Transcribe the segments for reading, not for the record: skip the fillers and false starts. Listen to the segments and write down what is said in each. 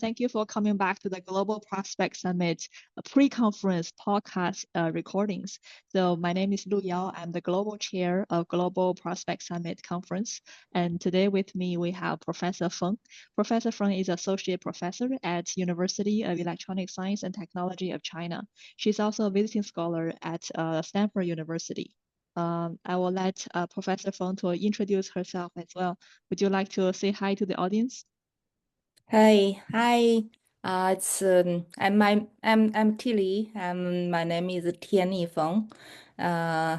Thank you for coming back to the Global Prospect Summit pre-conference podcast recordings. So my name is Luyao. I'm the Global Chair of Global Prospect Summit Conference. And today with me, we have Professor Feng. Professor Feng is Associate Professor at University of Electronic Science and Technology of China. She's also a visiting scholar at Stanford University. I will let Professor Feng to introduce herself as well. Would you like to say hi to the audience? Hi. It's I'm Tilly. My name is Feng.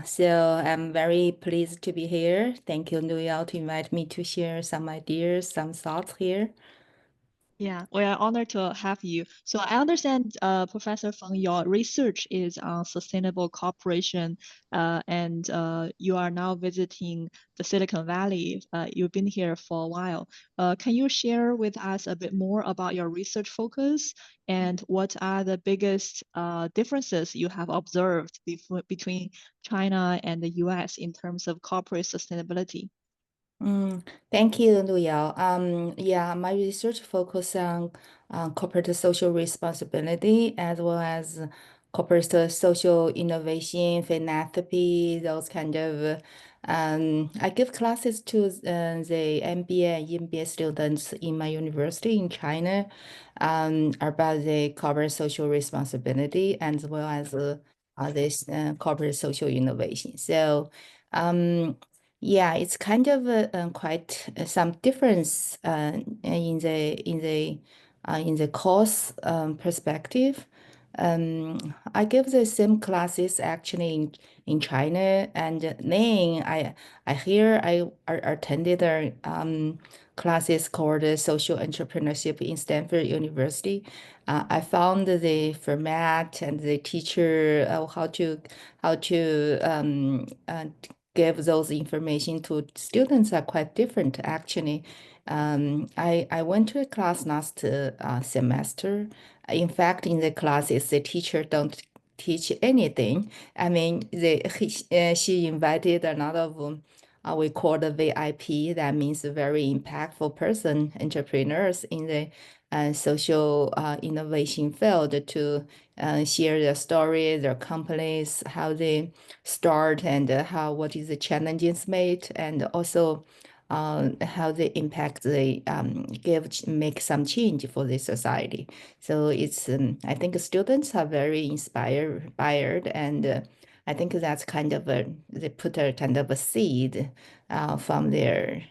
So I'm very pleased to be here. Thank you, Luyao, to invite me to share some ideas, some thoughts here. Yeah, we are honored to have you. So I understand, Professor Feng, your research is on sustainable cooperation, and you are now visiting the Silicon Valley. You've been here for a while. Can you share with us a bit more about your research focus and what are the biggest differences you have observed between China and the US in terms of corporate sustainability? Thank you, Luyao. Yeah, my research focus on corporate social responsibility as well as corporate social innovation, philanthropy, those kind of. I give classes to the MBA and MBA students in my university in China about the corporate social responsibility as well as this corporate social innovation. So. Um, yeah, it's kind of quite some difference in the course perspective. I give the same classes actually in China, and then I attended a classes called Social Entrepreneurship in Stanford University. I found the format and the teacher how to give those information to students are quite different actually. I went to a class last semester. In fact, in the classes, the teacher don't teach anything. I mean, she invited a lot of we call the VIP. That means a very impactful person, entrepreneurs in the social innovation field to share their story, their companies, how they start, and how what is the challenges made, and also how they impact they make some change for the society. So it's I think students are very inspired, and I think that's kind of they put a kind of a seed from their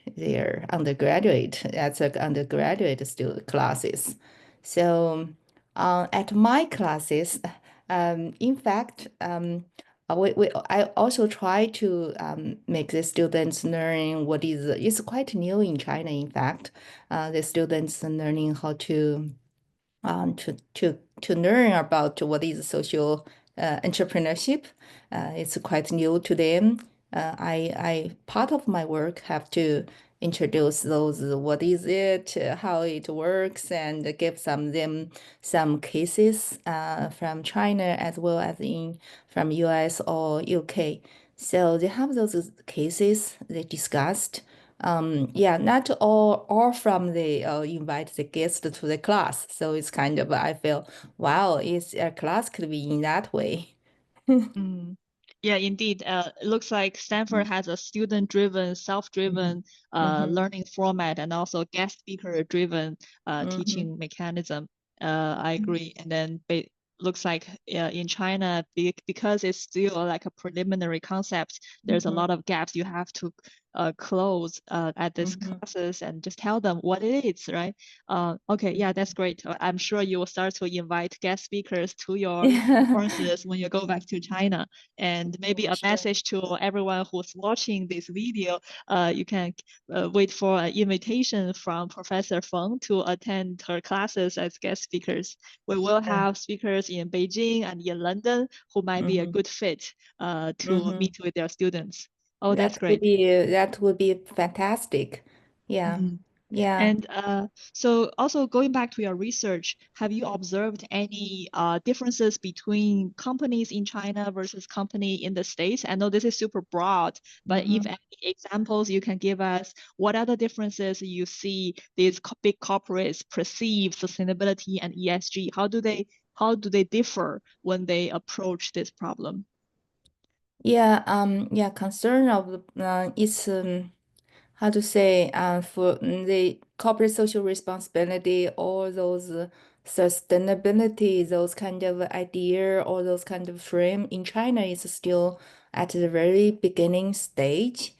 undergraduate as a undergraduate student classes. So at my classes, in fact, I also try to make the students learn what is it's quite new in China. In fact, the students are learning how to to learn about what is social entrepreneurship. It's quite new to them. I part of my work have to introduce those what is it, how it works, and give them some cases from China as well as in from US or UK. So they have those cases they discussed. Yeah, not all from the invite the guest to the class. So it's kind of I feel, wow, it's a class could be in that way. Mm. Yeah, indeed. It looks like Stanford has a student-driven, Mhm, self-driven mhm, learning format and also guest speaker-driven mhm, teaching mechanism. I mhm, agree. And then looks like in China, because it's still like a preliminary concept, there's a mhm, lot of gaps you have to close at these mhm. classes and just tell them what it is, right? Okay, yeah, that's great. I'm sure you will start to invite guest speakers to your Yeah, courses when you go back to China. And maybe a sure. message to everyone who's watching this video, you can wait for an invitation from Professor Feng to attend her classes as guest speakers. We will Yeah. have speakers in Beijing and in London who might be a Mhm, good fit to mhm. meet with their students. Oh, that's great. That would be fantastic. Yeah. Yeah. And so also going back to your research, have you observed any differences between companies in China versus company in the States? I know this is super broad, but if Mhm. any examples you can give us, what are the differences you see these big corporates perceive sustainability and ESG? How do they differ when they approach this problem? Yeah, yeah, concern of it's how to say, for the corporate social responsibility or those sustainability, those kind of idea or those kind of frame in China is still at the very beginning stage.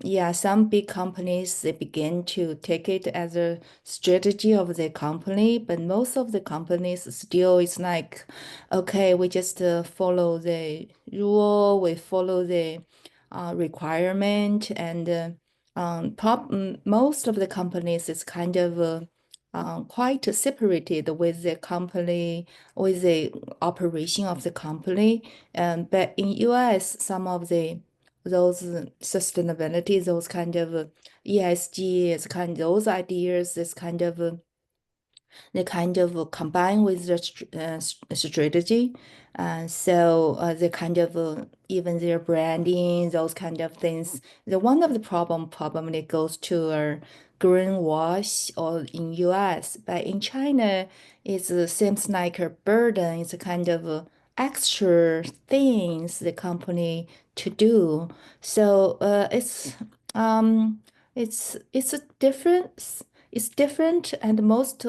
Yeah, some big companies they begin to take it as a strategy of the company, but most of the companies still is like, okay, we just follow the rule, we follow the requirement, and most of the companies is kind of quite separated with the company, with the operation of the company. But in US, some of the those sustainability, those kind of ESG, is kind those ideas is kind of they kind of combine with the strategy. They kind of even their branding, those kind of things. The one of the problem probably goes to greenwash or in US, but in China, it seems like a burden. It's a kind of extra things the company to do. So it's a difference. It's different, and most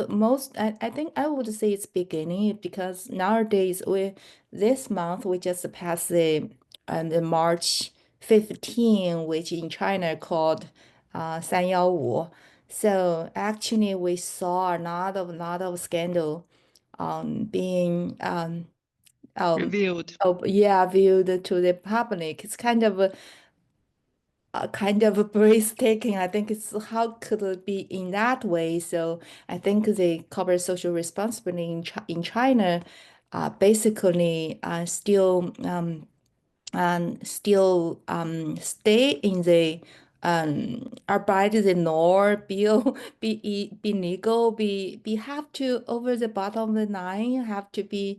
I think I would say it's beginning because nowadays we this month we just passed the March 15, which in China called 315. So actually we saw a lot of scandal being um Revealed. yeah, viewed to the public. It's kind of breathtaking. I think it's how could it be in that way? So I think the corporate social responsibility in China basically still stay in the abide the norm, be legal, be have to over the bottom of the line, have to be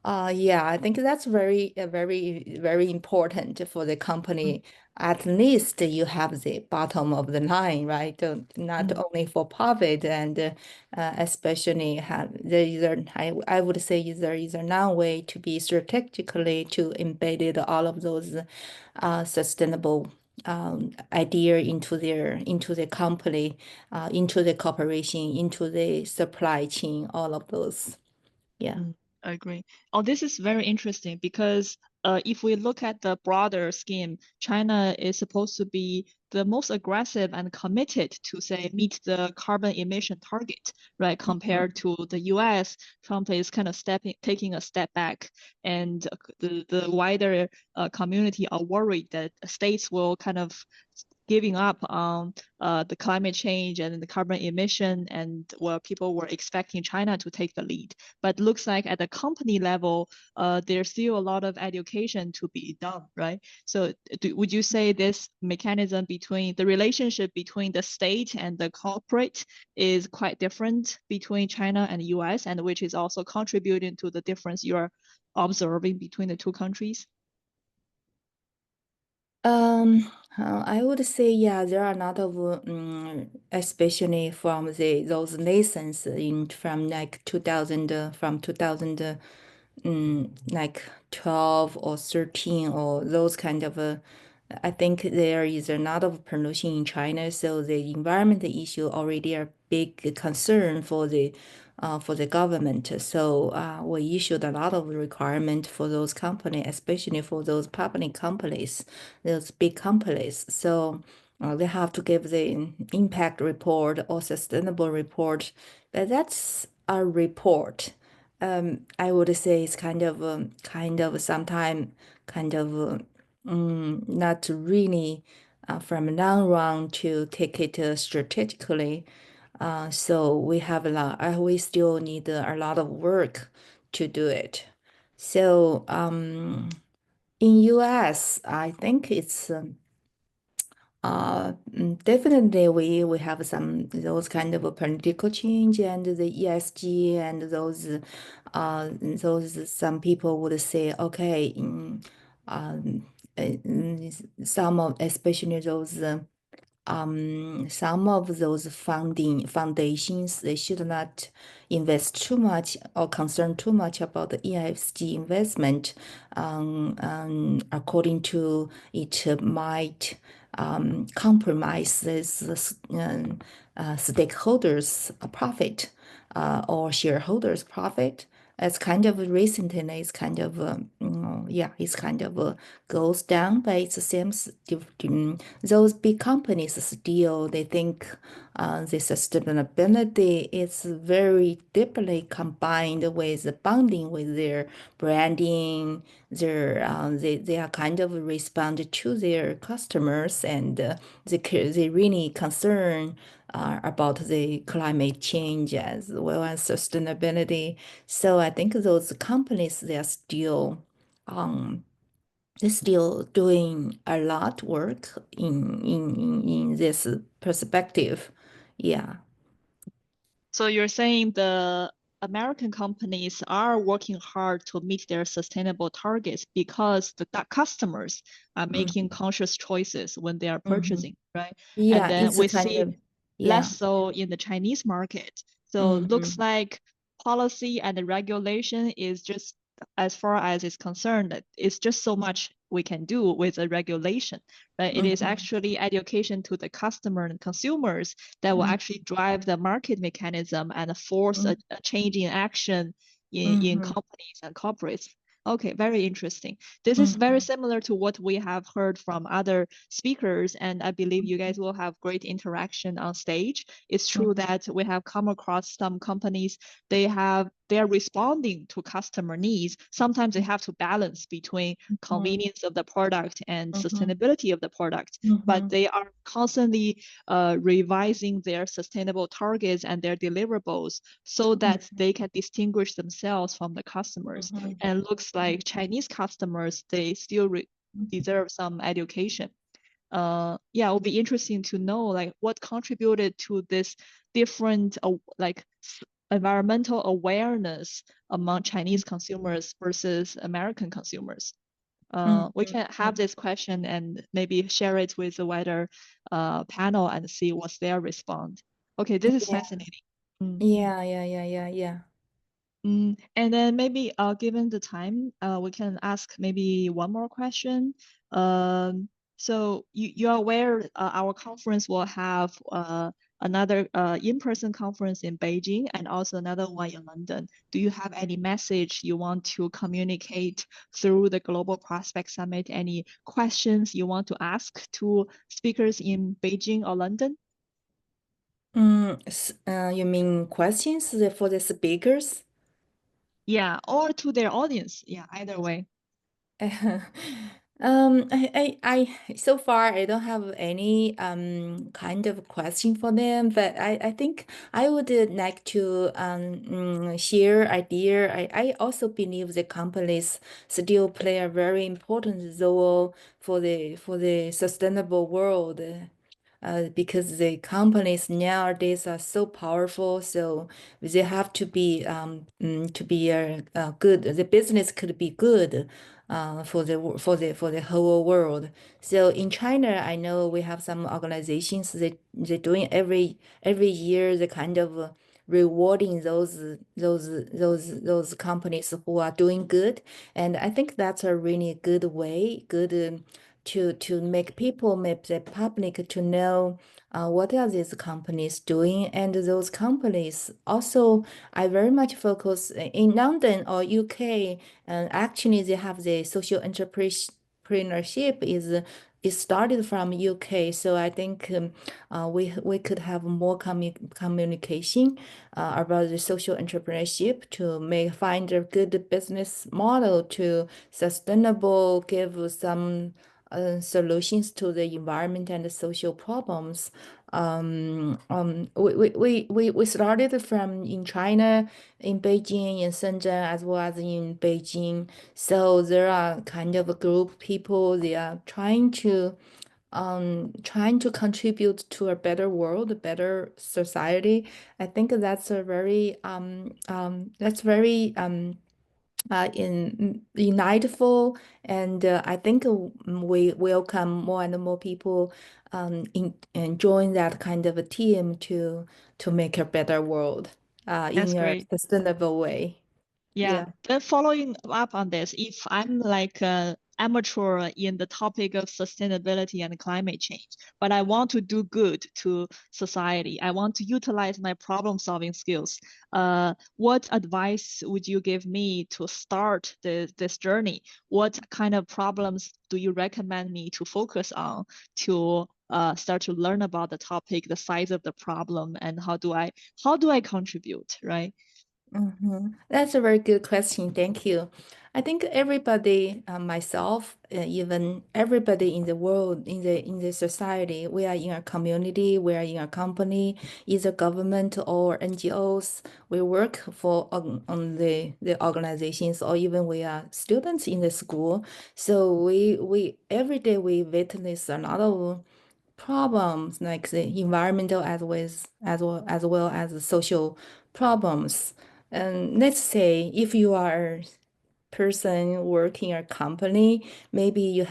yeah, I think that's very important for the Mm, company. At least you have the bottom of the line, right? Not mm, only for profit and especially have there is I would say there is no way to be strategically to embedded all of those sustainable idea into the company, into the corporation, into the supply chain, all of those. Yeah. I agree. Oh, this is very interesting because if we look at the broader scheme, China is supposed to be the most aggressive and committed to say meet the carbon emission target, right? Compared to the US, Trump is kind of taking a step back, and the wider community are worried that states will kind of giving up on the climate change and the carbon emission, and where people were expecting China to take the lead. But looks like at the company level, there's still a lot of education to be done, right? So would you say this mechanism between the relationship between the state and the corporate is quite different between China and US, and which is also contributing to the difference you are observing between the two countries? I would say yeah, there are a lot of especially from the those nations in from like 2000 from 2000 like 12 or 13 or those kind of I think there is a lot of pollution in China, so the environment issue already a big concern for the government. So we issued a lot of requirement for those companies, especially for those public companies, those big companies. So they have to give the impact report or sustainable report, but that's a report. I would say it's kind of sometime kind of not really from long run to take it strategically. So we have a lot. We still need a lot of work to do it. So in US, I think it's Definitely, we have some those kind of a political change and the ESG and those some people would say, okay, um, some of especially those. Some of those foundations, they should not invest too much or concern too much about the ESG investment. According to it, might compromise this stakeholders' profit or shareholders' profit. It's kind of recently, it's kind of yeah, it's kind of goes down, but it seems those big companies still they think the sustainability is very deeply combined with the bonding with their branding. They are kind of respond to their customers and they really concern about the climate change as well as sustainability. So I think those companies um, they're still doing a lot work in this perspective. Yeah. So you're saying the American companies are working hard to meet their sustainable targets because the customers are making Mm-hmm. conscious choices when they are Mm-hmm. purchasing, right? And Yeah, then it's a we kind see of less yeah. so in the Chinese market. So looks Mm-hmm. like policy and the regulation is just as far as it's concerned, that it's just so much we can do with the regulation, right? It is Mm-hmm. actually education to the customer and consumers that will actually drive the market mechanism and force a change in action in Mm-hmm. companies and corporates. Okay, very interesting. This is very Mm-hmm. similar to what we have heard from other speakers, and I believe you guys will have great interaction on stage. It's true Mm-hmm. that we have come across some companies, they're responding to customer needs. Sometimes they have to balance between convenience of the product and Mm-hmm. sustainability of the product, but Mm-hmm. they are constantly revising their sustainable targets and their deliverables so that they can distinguish themselves from the customers. Mm-hmm. And looks like Chinese customers, they still deserve some education. Yeah, it will be interesting to know like what contributed to this different environmental awareness among Chinese consumers versus American consumers. We can have Mm-hmm. this question and maybe share it with the wider panel and see what's their response. Okay, this is Yeah. fascinating. Mm. Yeah. Yeah. Yeah. Yeah. Yeah. And then maybe given the time, we can ask maybe one more question. So you're aware our conference will have another in-person conference in Beijing and also another one in London. Do you have any message you want to communicate through the Global Prospect Summit? Any questions you want to ask to speakers in Beijing or London? You mean questions for the speakers? Yeah, or to their audience. Yeah, either way. So far I don't have any kind of question for them, but I think I would like to share idea. I also believe the companies still play a very important role for the sustainable world. Because the companies nowadays are so powerful, so they have to be good. The business could be good for the whole world. So in China, I know we have some organizations that they're doing every year the kind of rewarding those companies who are doing good, and I think that's a really good way, good. To make people, make the public to know what are these companies doing, and those companies also I very much focus in London or UK, and actually they have the social entrepreneurship is started from UK, so I think we could have more communication about the social entrepreneurship to make find a good business model to sustainable give some solutions to the environment and the social problems. We started from in China, in Beijing, in Shenzhen, as well as in Beijing. So there are kind of a group of people, they are trying to trying to contribute to a better world, a better society. I think that's a very that's very uniteful, and I think we welcome more and more people in and join that kind of a team to make a better world That's in a great. sustainable way. Yeah, Yeah. then following up on this, if I'm like an amateur in the topic of sustainability and climate change, but I want to do good to society, I want to utilize my problem-solving skills, what advice would you give me to start this journey? What kind of problems do you recommend me to focus on to start to learn about the topic, the size of the problem, and how do I contribute, right? That's a very good question. Thank you. I think everybody, myself, even everybody in the world, in the society, we are in a community, we are in a company, either government or NGOs. We work for on the organizations, or even we are students in the school. So we every day we witness a lot of problems like the environmental as well as the social problems. And let's say if you are person working a company, maybe you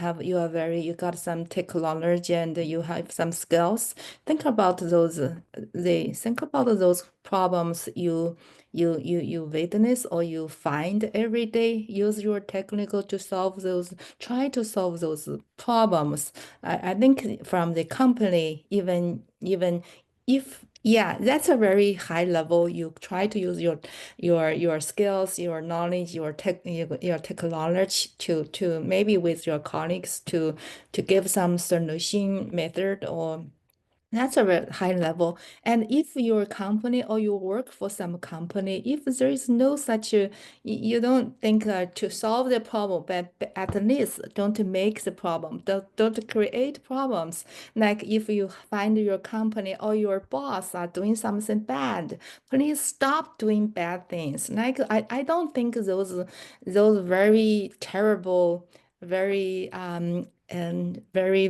got some technology and you have some skills. Think about those think about those problems you witness or you find every day. Use your technical to solve those, try to solve those problems. I think from the company, even if yeah, that's a very high level. You try to use your skills, your knowledge, your technology to maybe with your colleagues to give some solution method, or that's a very high level. And if your company or you work for some company, if there is no such a, you don't think to solve the problem, but at least don't make the problem, don't create problems. Like if you find your company or your boss are doing something bad, please stop doing bad things. Like I don't think those very terrible, very and very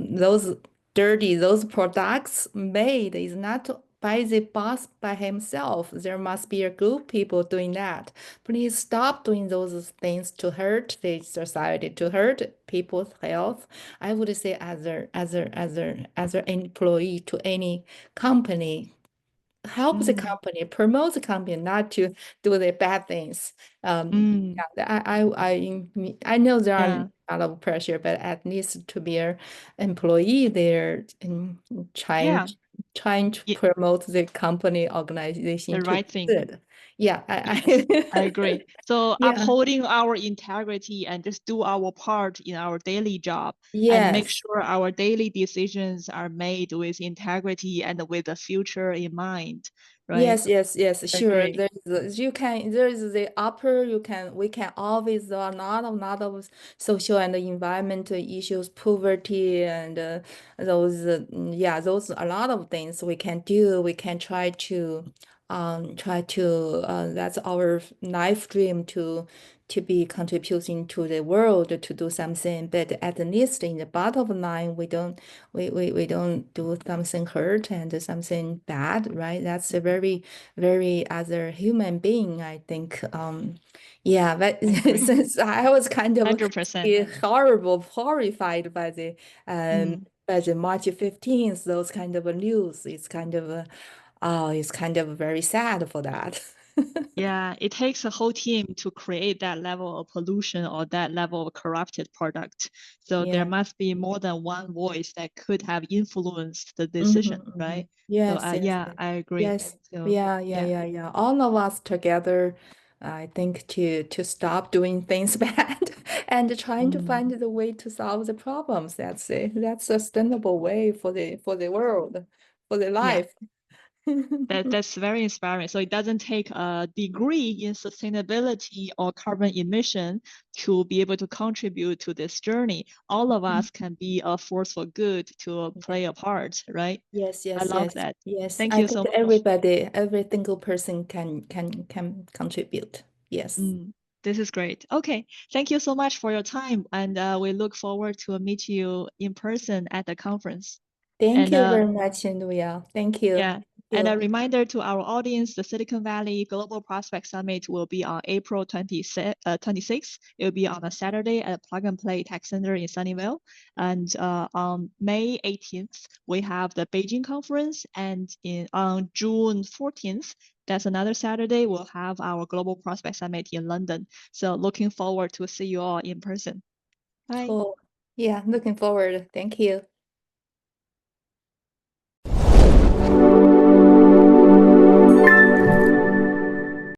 those dirty, those products made is not by the boss by himself. There must be a group of people doing that. Please stop doing those things to hurt the society, to hurt people's health. I would say as an employee to any company, help the Mm, company, promote the company, not to do the bad things. mm, Yeah, I know there are yeah. a lot of pressure, but at least to be an employee there and Yeah, trying to promote the company organization the to right thing. good. Yeah, Yes, I agree. So yeah, upholding our integrity and just do our part in our daily job and make yes. sure our daily decisions are made with integrity and with the future in mind, right? Yes, sure. Agree. There is the upper, we can always do a lot of social and environmental issues, poverty and those, yeah, those a lot of things we can do. We can try to, that's our life dream to be contributing to the world to do something. But at least in the bottom line, we don't do something hurt and something bad, right? That's a very other human being, I think. Yeah, but I agree. since I was kind of 100%. horrified Mm. by the March 15th, those kind of news, it's kind of very sad for that. Yeah, it takes a whole team to create that level of pollution or that level of corrupted product. So there Yeah. must be more than one voice that could have influenced the decision, right? So yeah, I agree. Yes. So yeah. Yeah. All of us together, I think to stop doing things bad and trying to find Mm. the way to solve the problems. That's a sustainable way for the world, for the Yeah, life. that's very inspiring. So it doesn't take a degree in sustainability or carbon emission to be able to contribute to this journey. All of us can be a force for good to play a part, right? I love that. Yes. Thank I you think so much. every single person can contribute. Yes. Mm. This is great. Okay, thank you so much for your time, and we look forward to meet you in person at the conference. Thank And you very much, Luyao. Thank you. yeah, Thank and a you. reminder to our audience, the Silicon Valley Global Prospect Summit will be on April 26th. It will be on a Saturday at Plug and Play Tech Center in Sunnyvale. And on May 18th, we have the Beijing conference. And on June 14th, that's another Saturday, we'll have our Global Prospect Summit in London. So looking forward to see you all in person. Bye. Cool. Yeah, looking forward. Thank you.